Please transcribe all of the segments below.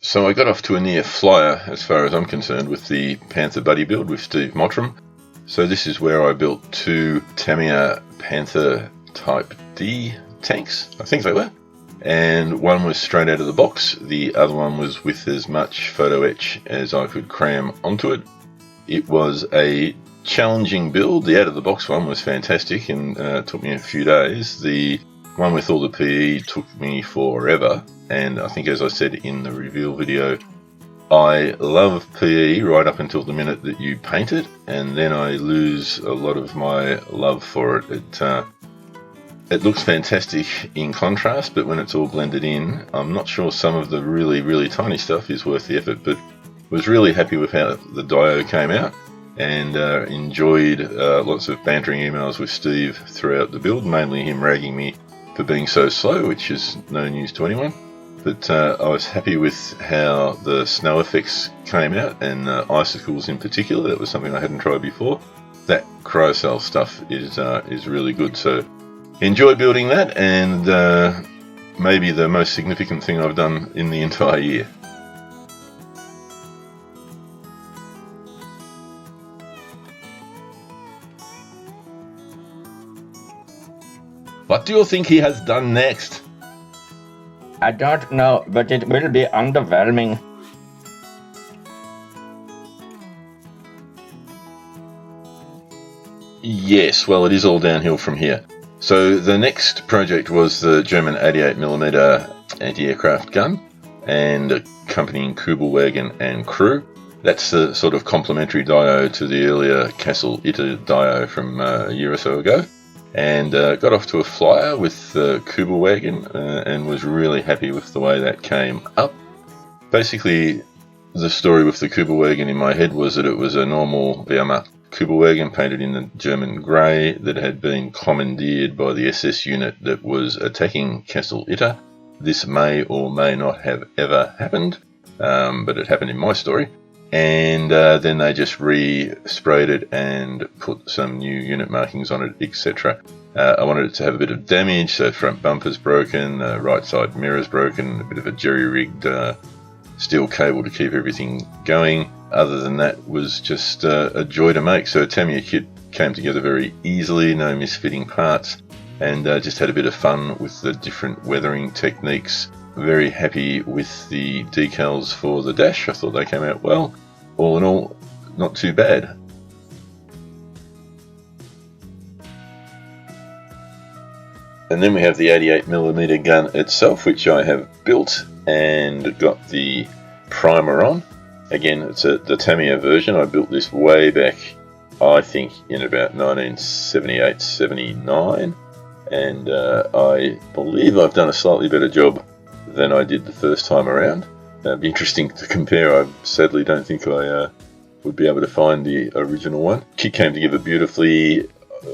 So I got off to a near flyer, as far as I'm concerned, with the Panther Buddy build with Steve Mottram. So this is where I built two Tamiya Panther Type D tanks, I think they were. And one was straight out of the box, the other one was with as much photo etch as I could cram onto it. It was a challenging build. The out of the box one was fantastic and took me a few days. The one with all the PE took me forever, and I think, as I said in the reveal video, I love PE right up until the minute that you paint it, and then I lose a lot of my love for it. It looks fantastic in contrast, but when it's all blended in, I'm not sure some of the really tiny stuff is worth the effort, but was really happy with how the Dio came out, and enjoyed lots of bantering emails with Steve throughout the build, mainly him ragging me for being so slow, which is no news to anyone. But I was happy with how the snow effects came out, and icicles in particular. That was something I hadn't tried before. That cryocell stuff is really good, so enjoy building that, and maybe the most significant thing I've done in the entire year. What do you think he has done next? I don't know, but it will be underwhelming. Yes, well, it is all downhill from here. So the next project was the German 88mm anti-aircraft gun and accompanying Kubelwagen and crew. That's the sort of complementary Dio to the earlier Castle Itter Dio from a year or so ago. And got off to a flyer with the Kubelwagen and was really happy with the way that came up. Basically, the story with the Kubelwagen in my head was that it was a normal Wehrmacht Kubelwagen painted in the German grey that had been commandeered by the SS unit that was attacking Castle Itter. This may or may not have ever happened, but it happened in my story. And then they just re-sprayed it and put some new unit markings on it, etc. I wanted it to have a bit of damage, so front bumper's broken, right side mirror's broken, a bit of a jerry-rigged steel cable to keep everything going. Other than that, was just a joy to make. So a Tamiya kit came together very easily, no misfitting parts, and just had a bit of fun with the different weathering techniques. Very happy with the decals for the dash. I thought they came out well. All in all, not too bad. And then we have the 88mm gun itself, which I have built and got the primer on. Again, it's the Tamiya version. I built this way back, I think, in about 1978-79, and I believe I've done a slightly better job than I did the first time around. It'd be interesting to compare. I sadly don't think I would be able to find the original one. Kit came together beautifully,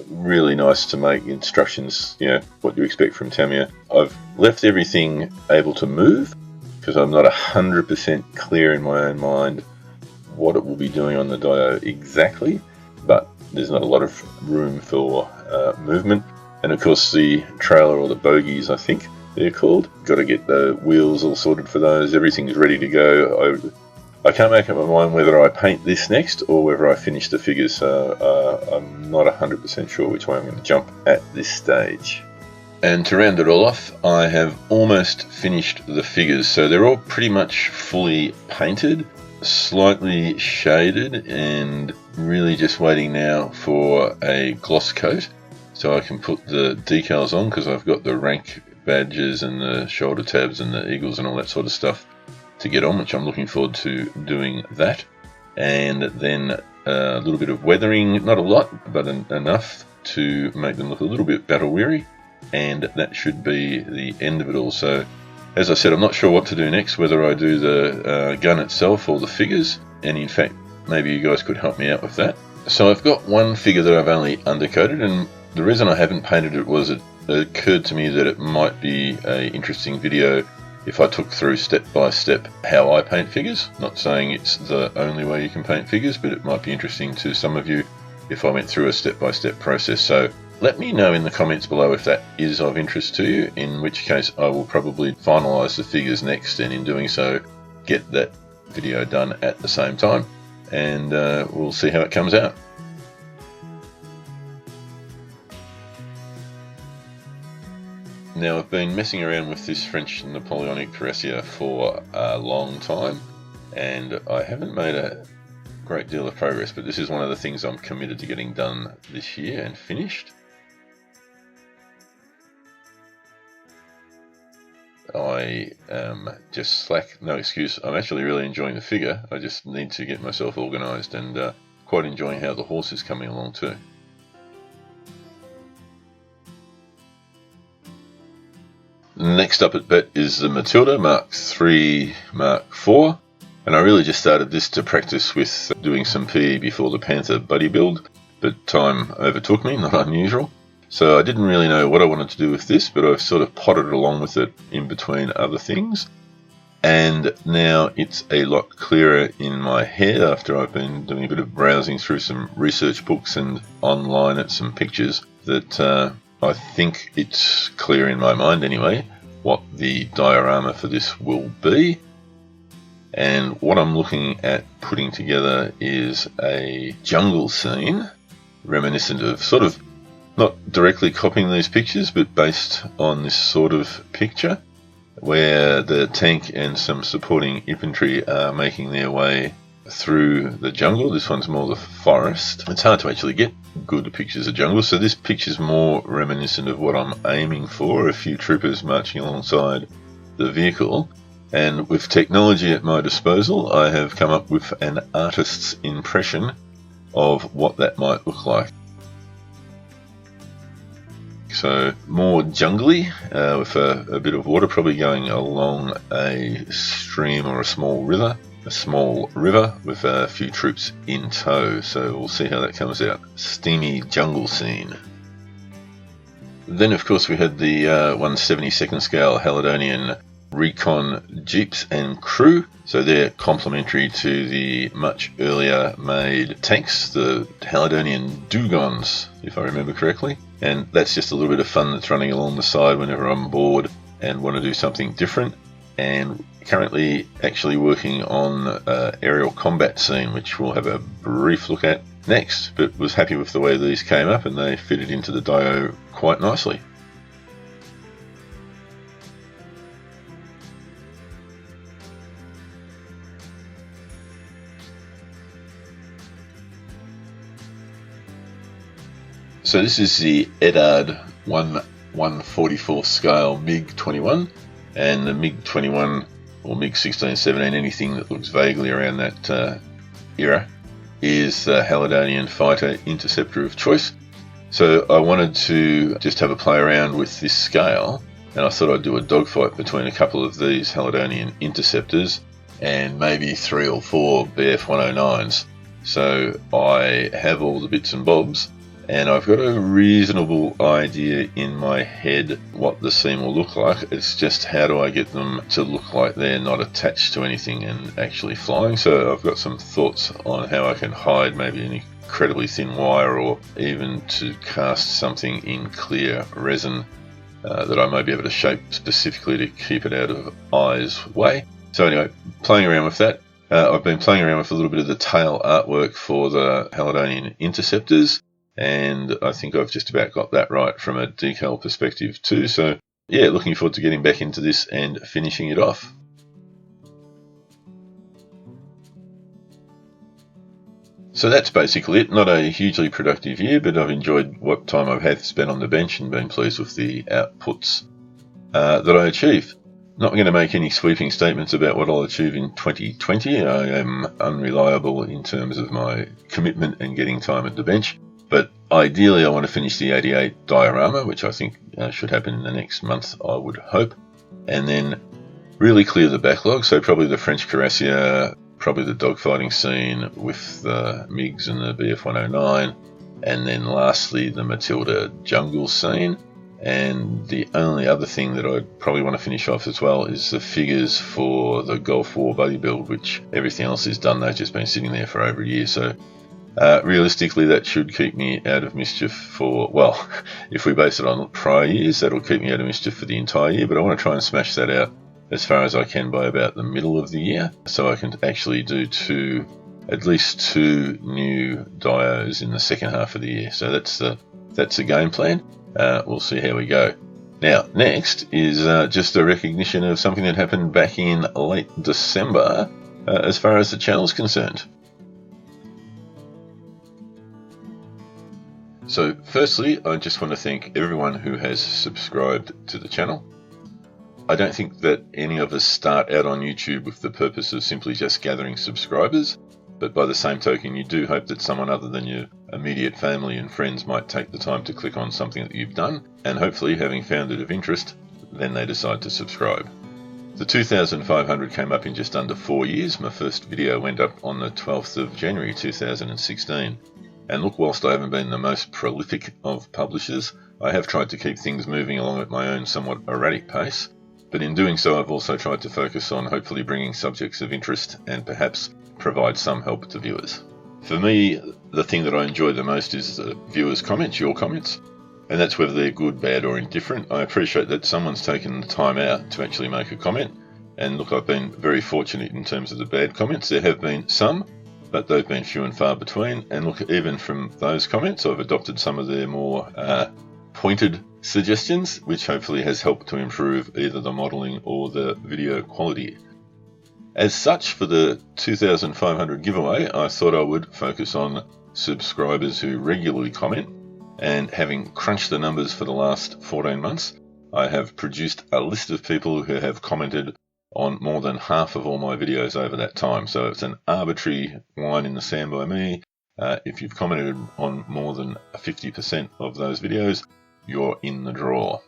really nice to make. Instructions, what you expect from Tamiya. I've left everything able to move because I'm not 100% clear in my own mind what it will be doing on the Dio exactly, but there's not a lot of room for movement. And of course the trailer, or the bogies I think they're called, got to get the wheels all sorted for those. Everything's ready to go. I can't make up my mind whether I paint this next or whether I finish the figures, so I'm not 100% sure which way I'm going to jump at this stage. And to round it all off, I have almost finished the figures, so they're all pretty much fully painted, slightly shaded, and really just waiting now for a gloss coat so I can put the decals on, because I've got the rank badges and the shoulder tabs and the eagles and all that sort of stuff to get on, which I'm looking forward to doing that. And then a little bit of weathering, not a lot, but enough to make them look a little bit battle weary, and that should be the end of it all. So as I said, I'm not sure what to do next, whether I do the gun itself or the figures, and in fact maybe you guys could help me out with that. So I've got one figure that I've only undercoated, and the reason I haven't painted it was it occurred to me that it might be an interesting video if I took through step by step how I paint figures. Not saying it's the only way you can paint figures, but it might be interesting to some of you if I went through a step by step process. So let me know in the comments below if that is of interest to you, in which case I will probably finalise the figures next, and in doing so get that video done at the same time, and we'll see how it comes out. Now, I've been messing around with this French Napoleonic cuirassier for a long time, and I haven't made a great deal of progress, but this is one of the things I'm committed to getting done this year and finished. I am just slack, no excuse. I'm actually really enjoying the figure. I just need to get myself organised, and quite enjoying how the horse is coming along too. Next up at bet is the Matilda Mark III, Mark IV, and I really just started this to practice with doing some PE before the Panther buddy build, but time overtook me, not unusual. So I didn't really know what I wanted to do with this, but I've sort of potted along with it in between other things, and now it's a lot clearer in my head after I've been doing a bit of browsing through some research books and online at some pictures that I think it's clear in my mind anyway what the diorama for this will be. And what I'm looking at putting together is a jungle scene reminiscent of, sort of, not directly copying these pictures, but based on this sort of picture, where the tank and some supporting infantry are making their way through the jungle. This one's more the forest. It's hard to actually get good pictures of jungle, so this picture's more reminiscent of what I'm aiming for, a few troopers marching alongside the vehicle. And with technology at my disposal, I have come up with an artist's impression of what that might look like. So more jungly, with a bit of water probably going along a stream or a small river with a few troops in tow. So we'll see how that comes out. Steamy jungle scene. Then of course we had the 1/72nd scale Haladonian Recon Jeeps and crew. So they're complementary to the much earlier made tanks, the Haladonian Dugons, if I remember correctly. And that's just a little bit of fun that's running along the side whenever I'm bored and want to do something different. And currently actually working on aerial combat scene, which we'll have a brief look at next, but was happy with the way these came up and they fitted into the dio quite nicely. So this is the Edard 1/144 scale MiG-21, and the MiG-21 or MiG-16-17, anything that looks vaguely around that era, is the Haladonian fighter interceptor of choice. So I wanted to just have a play around with this scale, and I thought I'd do a dogfight between a couple of these Haladonian interceptors and maybe 3 or 4 BF-109s. So I have all the bits and bobs, and I've got a reasonable idea in my head what the scene will look like. It's just how do I get them to look like they're not attached to anything and actually flying. So I've got some thoughts on how I can hide maybe an incredibly thin wire, or even to cast something in clear resin that I may be able to shape specifically to keep it out of eyes' way. So anyway, playing around with that. I've been playing around with a little bit of the tail artwork for the Haladonian interceptors, and I think I've just about got that right from a decal perspective too. So yeah, looking forward to getting back into this and finishing it off. So that's basically it. Not a hugely productive year, but I've enjoyed what time I've had spent on the bench and been pleased with the outputs that I achieved. Not going to make any sweeping statements about what I'll achieve in 2020. I am unreliable in terms of my commitment and getting time at the bench. But ideally I want to finish the 88 diorama, which I think should happen in the next month, I would hope. And then really clear the backlog, so probably the French cuirassier, probably the dogfighting scene with the MiGs and the BF-109, and then lastly the Matilda jungle scene. And the only other thing that I'd probably want to finish off as well is the figures for the Gulf War buddy build, which everything else is done. They've just been sitting there for over a year. So realistically, that should keep me out of mischief for, well, if we base it on prior years, that'll keep me out of mischief for the entire year. But I want to try and smash that out as far as I can by about the middle of the year, so I can actually do at least two new dios in the second half of the year. So that's the game plan. We'll see how we go. Now, next is just a recognition of something that happened back in late December as far as the channel is concerned. So firstly, I just want to thank everyone who has subscribed to the channel. I don't think that any of us start out on YouTube with the purpose of simply just gathering subscribers, but by the same token, you do hope that someone other than your immediate family and friends might take the time to click on something that you've done, and hopefully, having found it of interest, then they decide to subscribe. The 2,500 came up in just under 4 years. My first video went up on the 12th of January 2016. And look, whilst I haven't been the most prolific of publishers, I have tried to keep things moving along at my own somewhat erratic pace. But in doing so, I've also tried to focus on hopefully bringing subjects of interest and perhaps provide some help to viewers. For me, the thing that I enjoy the most is the viewers' comments, your comments, and that's whether they're good, bad or indifferent. I appreciate that someone's taken the time out to actually make a comment, and look, I've been very fortunate in terms of the bad comments. There have been some, but they've been few and far between, and look, even from those comments, I've adopted some of their more pointed suggestions, which hopefully has helped to improve either the modelling or the video quality. As such, for the 2,500 giveaway, I thought I would focus on subscribers who regularly comment, and having crunched the numbers for the last 14 months, I have produced a list of people who have commented on more than half of all my videos over that time. So it's an arbitrary line in the sand by me. If you've commented on more than 50% of those videos, you're in the draw.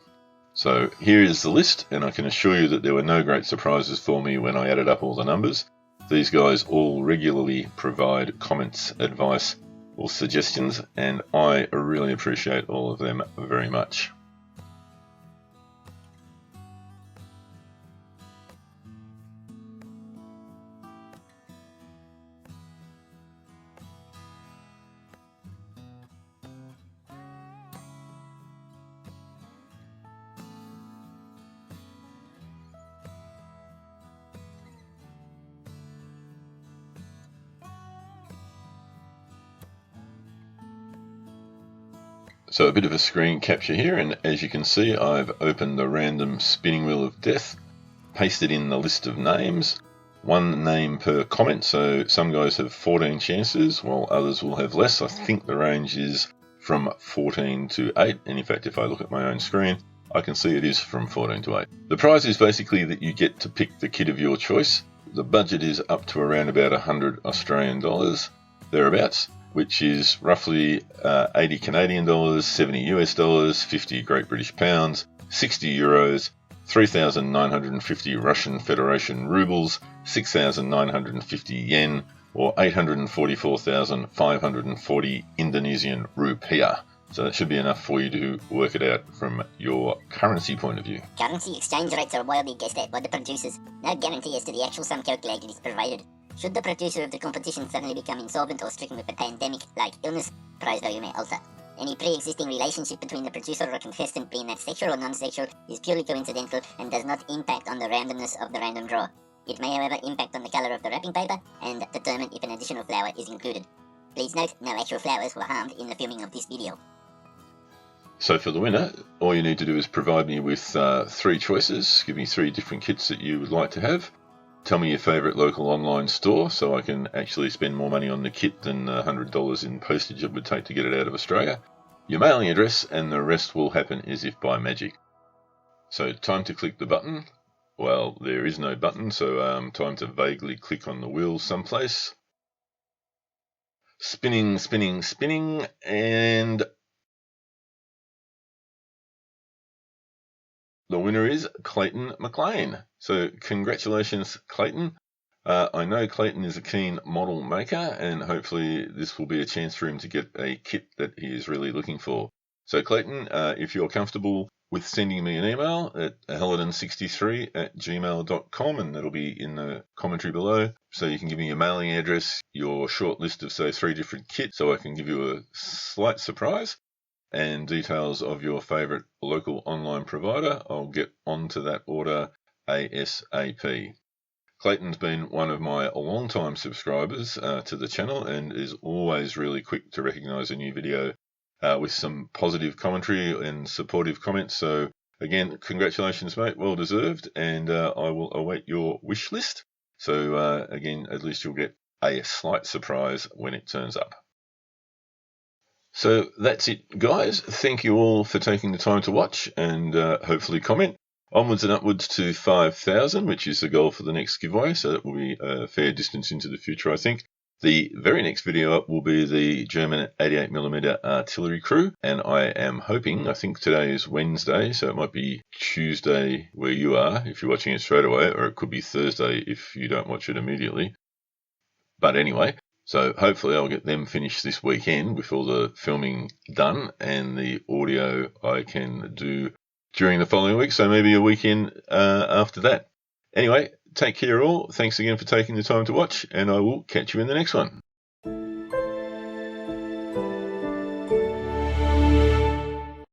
So here is the list, and I can assure you that there were no great surprises for me when I added up all the numbers. These guys all regularly provide comments, advice, or suggestions, and I really appreciate all of them very much. So a bit of a screen capture here, and as you can see, I've opened the random spinning wheel of death, pasted in the list of names, one name per comment, so some guys have 14 chances while others will have less. I think the range is from 14 to 8, and in fact if I look at my own screen, I can see it is from 14 to 8. The prize is basically that you get to pick the kit of your choice. The budget is up to around about 100 Australian dollars, thereabouts, which is roughly 80 Canadian dollars, 70 US dollars, 50 Great British pounds, 60 euros, 3,950 Russian Federation rubles, 6,950 yen, or 844,540 Indonesian rupiah. So that should be enough for you to work it out from your currency point of view. Currency exchange rates are wildly guessed at by the producers. No guarantee as to the actual sum calculated is provided. Should the producer of the competition suddenly become insolvent or stricken with a pandemic like illness, prize value may alter. Any pre-existing relationship between the producer or contestant, being that sexual or non-sexual, is purely coincidental and does not impact on the randomness of the random draw. It may however impact on the colour of the wrapping paper and determine if an additional flower is included. Please note, no actual flowers were harmed in the filming of this video. So for the winner, all you need to do is provide me with 3 choices, give me 3 different kits that you would like to have. Tell me your favourite local online store so I can actually spend more money on the kit than $100 in postage it would take to get it out of Australia. Your mailing address, and the rest will happen as if by magic. So time to click the button. Well, there is no button, so time to vaguely click on the wheel someplace. Spinning, spinning, spinning, and the winner is Clayton McLean. So congratulations, Clayton. I know Clayton is a keen model maker, and hopefully this will be a chance for him to get a kit that he is really looking for. So Clayton, if you're comfortable with sending me an email at helidon63@gmail.com, and that'll be in the commentary below, so you can give me your mailing address, your short list of, say, 3 different kits, so I can give you a slight surprise, and details of your favourite local online provider. I'll get onto that order ASAP. Clayton's been one of my long-time subscribers to the channel and is always really quick to recognise a new video with some positive commentary and supportive comments. So again, congratulations, mate. Well deserved. And I will await your wish list. So again, at least you'll get a slight surprise when it turns up. So that's it, guys. Thank you all for taking the time to watch and hopefully comment. Onwards and upwards to 5,000, which is the goal for the next giveaway. So that will be a fair distance into the future, I think. The very next video up will be the German 88mm artillery crew. And I am hoping, I think today is Wednesday, so it might be Tuesday where you are if you're watching it straight away, or it could be Thursday if you don't watch it immediately. But anyway, so hopefully I'll get them finished this weekend with all the filming done and the audio I can do during the following week. So maybe a weekend after that. Anyway, take care all. Thanks again for taking the time to watch, and I will catch you in the next one.